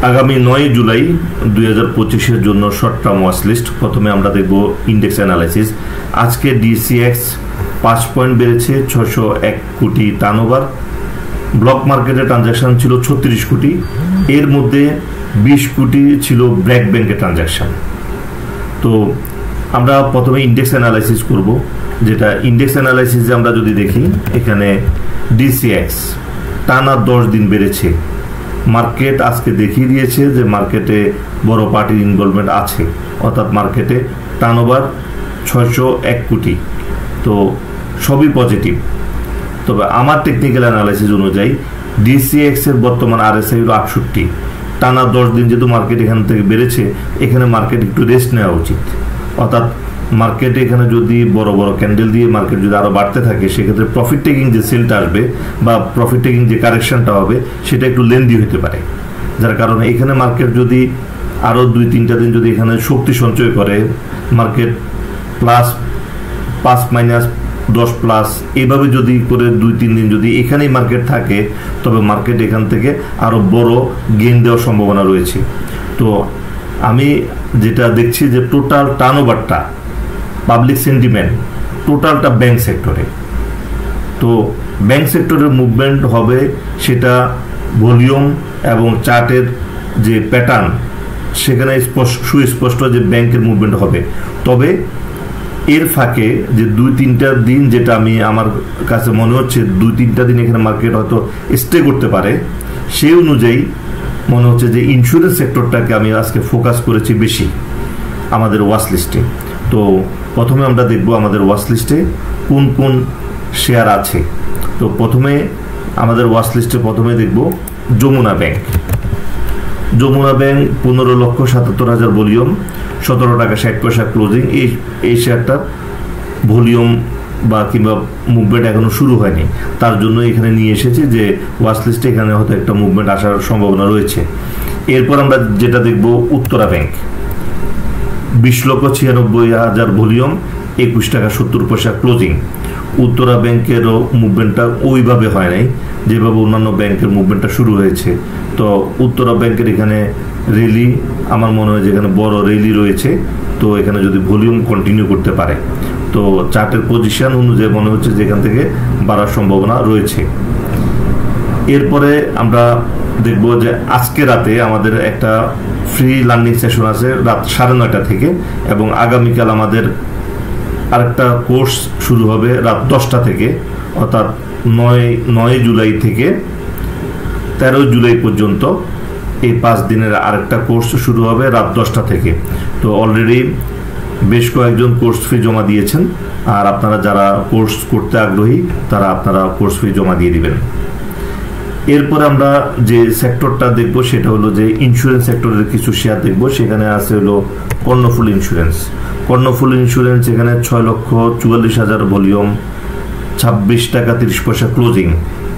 আগামী 9 জুলাই 2025-এর জন্য short term watch list. প্রথমে আমরা দেখব ইন্ডেক্স অ্যানালাইসিস। আজকে ডিসিএক্স 5 পয়েন্ট বেড়েছে, 601 কোটি টার্নওভার। ব্লক মার্কেটে ট্রানজাকশন ছিল 36 কোটি, এর মধ্যে 20 কোটি ছিল ব্র্যাক ব্যাংকে ট্রানজাকশন। তো আমরা প্রথমে ইন্ডেক্স অ্যানালাইসিস করব, যেটা ইন্ডেক্স অ্যানালাইসিসে আমরা যদি দেখি, এখানে ডিসিএক্স টানা 10 দিন বেড়েছে। মার্কেট আজকে দেখিয়ে দিয়েছে যে মার্কেটে বড় পার্টির ইনভলভমেন্ট আছে, অর্থাৎ মার্কেটে টার্নওভার 601 কোটি। তো সবই পজিটিভ। তবে আমার টেকনিক্যাল অ্যানালাইসিস অনুযায়ী ডিসিএক্স এর বর্তমান আরএসআই হলো 68। টানা 10 দিন যেহেতু মার্কেট এখান থেকে বেড়েছে, এখানে মার্কেট একটু রেস্ট নেওয়া উচিত। অর্থাৎ মার্কেটে এখানে যদি বড় বড় ক্যান্ডেল দিয়ে মার্কেট যদি আরও বাড়তে থাকে, সেক্ষেত্রে প্রফিট টেকিং যে সেলটা আসবে বা প্রফিট টেকিং যে কারেকশনটা হবে, সেটা একটু লেন্দি হতে পারে। যার কারণে এখানে মার্কেট যদি আরও 2-3টা দিন যদি এখানে শক্তি সঞ্চয় করে, মার্কেট প্লাস 5-10 প্লাস এভাবে যদি করে 2-3 দিন যদি এখানেই মার্কেট থাকে, তবে মার্কেট এখান থেকে আরও বড় গেইন দেওয়ার সম্ভাবনা রয়েছে। তো আমি যেটা দেখছি যে টোটাল টার্নওভারটা, পাবলিক সেন্টিমেন্ট টোটালটা ব্যাংক সেক্টরে। তো ব্যাংক সেক্টরের মুভমেন্ট হবে, সেটা ভলিউম এবং চার্টের যে প্যাটার্ন, সেখানে সুস্পষ্ট যে ব্যাংকের মুভমেন্ট হবে। তবে এর ফাঁকে যে 2-3টা দিন, যেটা আমার কাছে মনে হচ্ছে 2-3টা দিন এখানে মার্কেট হয়তো স্টে করতে পারে, সেই অনুযায়ী মনে হচ্ছে যে ইন্স্যুরেন্স সেক্টরটাকে আমি আজকে ফোকাস করেছি বেশি আমাদের ওয়াচ লিস্টে। তো প্রথমে আমরা দেখব আমাদের ওয়াচ লিস্টে কোন কোন শেয়ার আছে। তো প্রথমে আমাদের ওয়াচ লিস্টে প্রথমে দেখব Jamuna Bank. Jamuna Bank 15,77,000 volume, 17 টাকা 60 পয়সা ক্লোজিং। এই শেয়ারটার ভলিউম বা কিংবা মুভমেন্ট এখনো শুরু হয়নি, তার জন্য এখানে নিয়ে এসেছি যে ওয়াচ লিস্টে এখানে হয়তো একটা মুভমেন্ট আসার সম্ভাবনা রয়েছে। এরপর আমরা যেটা দেখব উত্তরা ব্যাংক, 20,96,000 ভলিউম, 21 টাকা 70 পয়সা ক্লোজিং। উত্তরা ব্যাংকেরও মুভমেন্টটা ওইভাবে হয় নাই যেভাবে অন্যান্য ব্যাংকের মুভমেন্টটা শুরু হয়েছে। তো উত্তরা ব্যাংকের এখানে র্যালি, আমার মনে হয় যে এখানে বড় র্যালি রয়েছে। তো এখানে যদি ভলিউম কন্টিনিউ করতে পারে, তো চার্টের পজিশন অনুযায়ী মনে হচ্ছে যে এখান থেকে বাড়ার সম্ভাবনা রয়েছে। এরপরে আমরা দেখব যে আজকে রাতে আমাদের একটা ফ্রি লার্নিং সেশন আছে রাত 9:30 থেকে, এবং আগামীকাল আমাদের আরেকটা কোর্স শুরু হবে রাত 10টা থেকে, অর্থাৎ 9 জুলাই থেকে 13 জুলাই পর্যন্ত এই 5 দিনের আরেকটা কোর্স শুরু হবে রাত 10টা থেকে। তো অলরেডি বেশ কয়েকজন কোর্স ফি জমা দিয়েছেন, আর আপনারা যারা কোর্স করতে আগ্রহী তারা আপনারা কোর্স ফি জমা দিয়ে দিবেন। এরপরে আমরা যে সেক্টরটা দেখব সেটা হলো যে ইন্স্যুরেন্স সেক্টরের কিছু শেয়ার দেখব। সেখানে আছে হলো কর্ণফুলী ইন্স্যুরেন্স। কর্ণফুলী ইন্স্যুরেন্স এখানে 6,44,000 ভলিউম, 26 টাকা 30 পয়সা ক্লোজিং।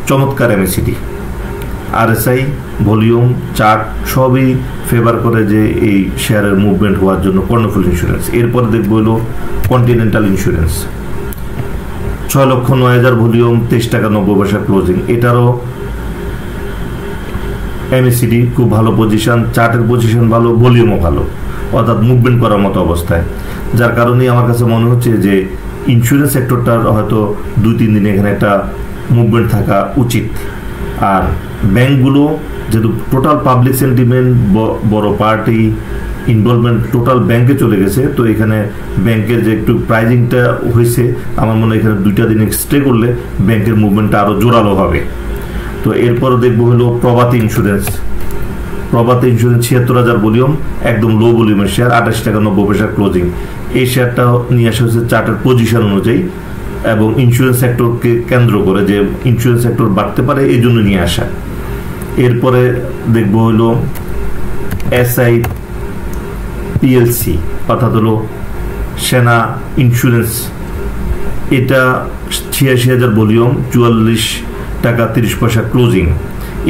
চমৎকার এমএসিডি, আরএসআই, ভলিউম, চার্ট সবই ফেভার করে যে এই শেয়ারের মুভমেন্ট হওয়ার জন্য কর্ণফুলী ইন্স্যুরেন্স। এরপরে দেখব হলো কন্টিনেন্টাল ইন্স্যুরেন্স, 6,09,000 ভলিউম, 23 টাকা 90 পয়সা ক্লোজিং। এটারও এমএসিডি খুব ভালো পজিশন, চার্টের পজিশন ভালো, ভলিউমও ভালো, অর্থাৎ মুভমেন্ট করার মতো অবস্থায়। যার কারণে আমার কাছে মনে হচ্ছে যে ইন্স্যুরেন্স সেক্টরটার হয়তো 2-3 দিন এখানে একটা মুভমেন্ট থাকা উচিত। আর ব্যাংকগুলো যেহেতু টোটাল পাবলিক সেন্টিমেন্ট, বড় পার্টি ইনভলভমেন্ট টোটাল ব্যাংকে চলে গেছে, তো এখানে ব্যাংকের যে একটু প্রাইজিংটা হয়েছে, আমার মনে হয় এখানে 2টা দিন স্টে করলে ব্যাংকের মুভমেন্টটা আরও জোরালো হবে। তো এরপর দেখবো হলো প্রভাতী ইন্স্যুরেন্স। প্রভাতী ইন্স্যুরেন্স 76,000 ভলিউম, একদম লো ভলিউমের শেয়ার, 28 টাকা 90 পয়সা ক্লোজিং। এই শেয়ারটা নিয়ে আসা হচ্ছে চার্টের পজিশন অনুযায়ী এবং ইন্স্যুরেন্স সেক্টরকে কেন্দ্র করে, যে ইন্স্যুরেন্স সেক্টর বাড়তে পারে এই জন্য নিয়ে আসা। এরপরে দেখব হলো SIPLC, অর্থাৎ হলো সেনা ইন্স্যুরেন্স। এটা 86,000 ভলিউম, 44 টাকা 30 পয়সা ক্লোজিং।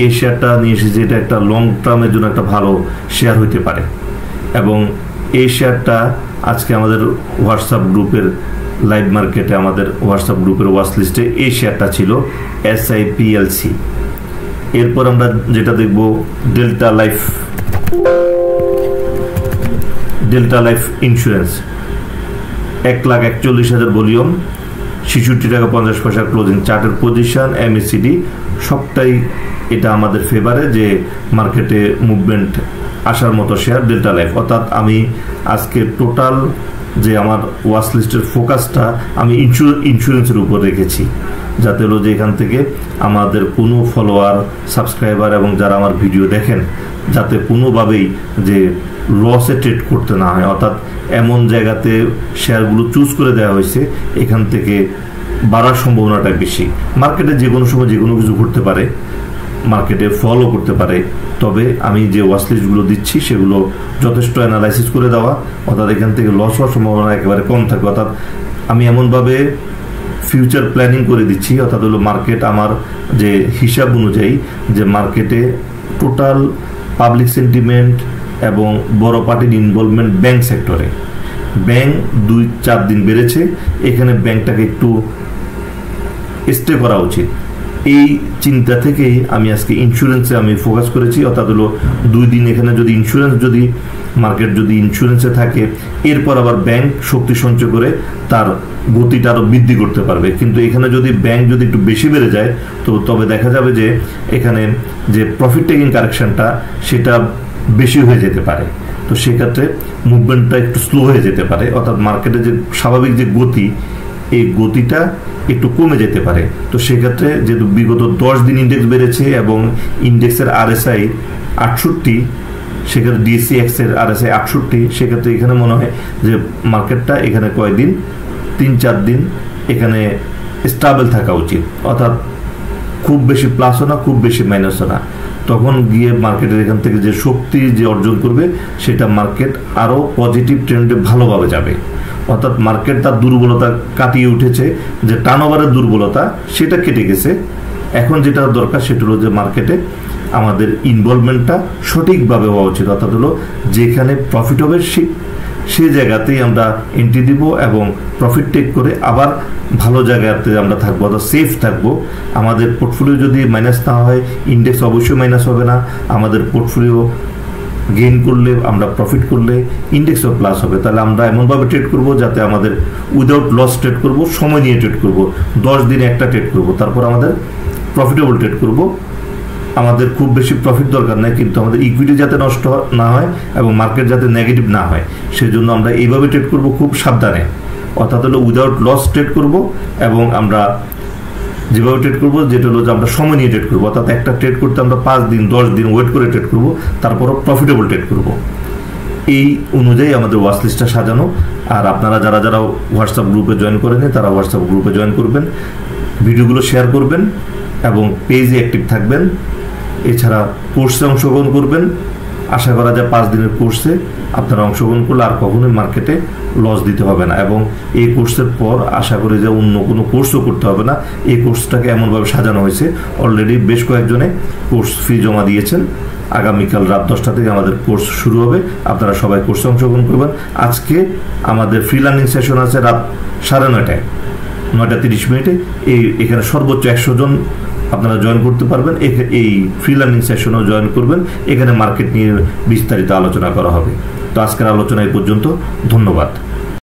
এই শেয়ারটা নিয়ে এসেছে, এটা একটা লং টার্মের জন্য একটা ভালো শেয়ার হতে পারে। এবং এই শেয়ারটা আজকে আমাদের হোয়াটসঅ্যাপ গ্রুপের লাইভ মার্কেটে, আমাদের হোয়াটসঅ্যাপ গ্রুপের ওয়াচ লিস্টে এই শেয়ারটা ছিল SIPLC। এরপর আমরা যেটা দেখব delta life delta life insurance 1,41,000 volume, 66 টাকা 50 পয়সা ক্লোজিং। চার্টের পজিশন MACD সবটাই এটা আমাদের ফেভারে যে মার্কেটে মুভমেন্ট আসার মতো শেয়ার ডেল্টা লাইফ। অর্থাৎ আমি আজকে টোটাল যে আমার ওয়াচ লিস্টের ফোকাসটা আমি ইন্স্যুরেন্সের উপর রেখেছি, যাতে হলো যে এখান থেকে আমাদের কোনো ফলোয়ার, সাবস্ক্রাইবার এবং যারা আমার ভিডিও দেখেন যাতে কোনোভাবেই যে লসে ট্রেড করতে না হয়। অর্থাৎ এমন জায়গাতে শেয়ারগুলো চুজ করে দেওয়া হয়েছে এখান থেকে বাড়ার সম্ভাবনাটা বেশি। মার্কেটে যে কোনো সময় যে কোনো কিছু ঘটতে পারে, মার্কেটে ফলও করতে পারে, তবে আমি যে ওয়াচ লিস্টগুলো দিচ্ছি সেগুলো যথেষ্ট অ্যানালাইসিস করে দেওয়া, অর্থাৎ এখান থেকে লস হওয়ার সম্ভাবনা একেবারে কম থাকে। অর্থাৎ আমি এমনভাবে ফিউচার প্ল্যানিং করে দিচ্ছি, অর্থাৎ হলো মার্কেট আমার যে হিসাব অনুযায়ী যে মার্কেটে টোটাল পাবলিক সেন্টিমেন্ট এবং বড় পার্টির ইনভলভমেন্ট ব্যাংক সেক্টরে, ব্যাংক 2-4 দিন বেড়েছে, এখানে ব্যাংকটাকে একটু স্টে করা উচিত। এই চিন্তা থেকেই আমি আজকে ইন্স্যুরেন্সে আমি ফোকাস করেছি। অর্থাৎ হলো 2 দিন এখানে যদি ইন্স্যুরেন্স, যদি মার্কেট যদি ইন্স্যুরেন্সে থাকে, এরপর আবার ব্যাংক শক্তি সঞ্চয় করে তার গতিটা আরও বৃদ্ধি করতে পারবে। কিন্তু এখানে যদি ব্যাংক যদি একটু বেশি বেড়ে যায় তো তবে দেখা যাবে যে এখানে যে প্রফিট টেকিং কারেকশনটা সেটা বেশি হয়ে যেতে পারে। তো সেক্ষেত্রে মুভমেন্টটা একটু স্লো হয়ে যেতে পারে, অর্থাৎ মার্কেটের যে স্বাভাবিক যে গতি, এই গতিটা একটু কমে যেতে পারে। তো সেক্ষেত্রে যেহেতু বিগত 10 দিন ইন্ডেক্স বেড়েছে এবং ইন্ডেক্সের RSI 68, সেক্ষেত্রে DXY এর RSI 68, সেক্ষেত্রে এখানে মনে হয় যে মার্কেটটা এখানে কয়েকদিন 3-4 দিন এখানে স্টেবল থাকা উচিত। অর্থাৎ খুব বেশি প্লাসও না, খুব বেশি মাইনাসও না। তখন গিয়ে মার্কেটের এখান থেকে যে শক্তি যে অর্জন করবে সেটা মার্কেট আরও পজিটিভ ট্রেন্ডে ভালোভাবে যাবে। অর্থাৎ মার্কেট তার দুর্বলতা কাটিয়ে উঠেছে, যে টার্নওভারের দুর্বলতা সেটা কেটে গেছে। এখন যেটা দরকার সেটা হলো যে মার্কেটে আমাদের ইনভলভমেন্টটা সঠিকভাবে হওয়া উচিত। অর্থাৎ হলো যেখানে প্রফিট হবে সেই জায়গাতেই আমরা এন্ট্রি দিব এবং প্রফিট টেক করে আবার ভালো জায়গাতে আমরা থাকবো, অর্থাৎ সেফ থাকবো। আমাদের পোর্টফোলিও যদি মাইনাস না হয়, ইন্ডেক্স অবশ্যই মাইনাস হবে না। আমাদের পোর্টফোলিও গেইন করলে, আমরা প্রফিট করলে ইন্ডেক্সও প্লাস হবে। তাহলে আমরা এমনভাবে ট্রেড করব যাতে আমাদের উইদাউট লস ট্রেড করব, সময় নিয়ে ট্রেড করব, 10 দিনে একটা ট্রেড করব, তারপর আমাদের প্রফিটেবল ট্রেড করব। আমাদের খুব বেশি প্রফিট দরকার নেই, কিন্তু আমাদের ইকুইটি যাতে নষ্ট না হয় এবং মার্কেট যাতে নেগেটিভ না হয় সেজন্য আমরা এইভাবে ট্রেড করব খুব সাবধানে। অর্থাৎ হলো উইদাউট লস ট্রেড করব এবং আমরা যেভাবে ট্রেড করবো যেটা হলো যে আমরা সময় নিয়ে ট্রেড করবো। অর্থাৎ একটা ট্রেড করতে আমরা 5 দিন 10 দিন ওয়েট করে ট্রেড করবো, তারপরও প্রফিটেবল ট্রেড করবো। এই অনুযায়ী আমাদের ওয়াচ লিস্টটা সাজানো। আর আপনারা যারা যারা হোয়াটসঅ্যাপ গ্রুপে জয়েন করেন তারা হোয়াটসঅ্যাপ গ্রুপে জয়েন করবেন, ভিডিওগুলো শেয়ার করবেন এবং পেজে অ্যাক্টিভ থাকবেন। এছাড়া কোর্সে অংশগ্রহণ করবেন। আশা করা যায় 5 দিনের কোর্সে আপনারা অংশগ্রহণ করলে আর কখনোই মার্কেটে লস দিতে হবে না। এবং এই কোর্সের পর আশা করি যে অন্য কোনো কোর্সও করতে হবে না। এই কোর্সটাকে এমনভাবে সাজানো হয়েছে, অলরেডি বেশ কয়েকজনে কোর্স ফি জমা দিয়েছেন। আগামীকাল রাত 10টা থেকে আমাদের কোর্স শুরু হবে, আপনারা সবাই কোর্সে অংশগ্রহণ করবেন। আজকে আমাদের ফ্রি লার্নিং সেশন আছে রাত 9:30টায়, 9:30 এখানে সর্বোচ্চ 100 জন আপনারা জয়েন করতে পারবেন। এই ফ্রি লার্নিং সেশনেও জয়েন করবেন, এখানে মার্কেট নিয়ে বিস্তারিত আলোচনা করা হবে। তো আজকের আলোচনা এই পর্যন্ত, ধন্যবাদ।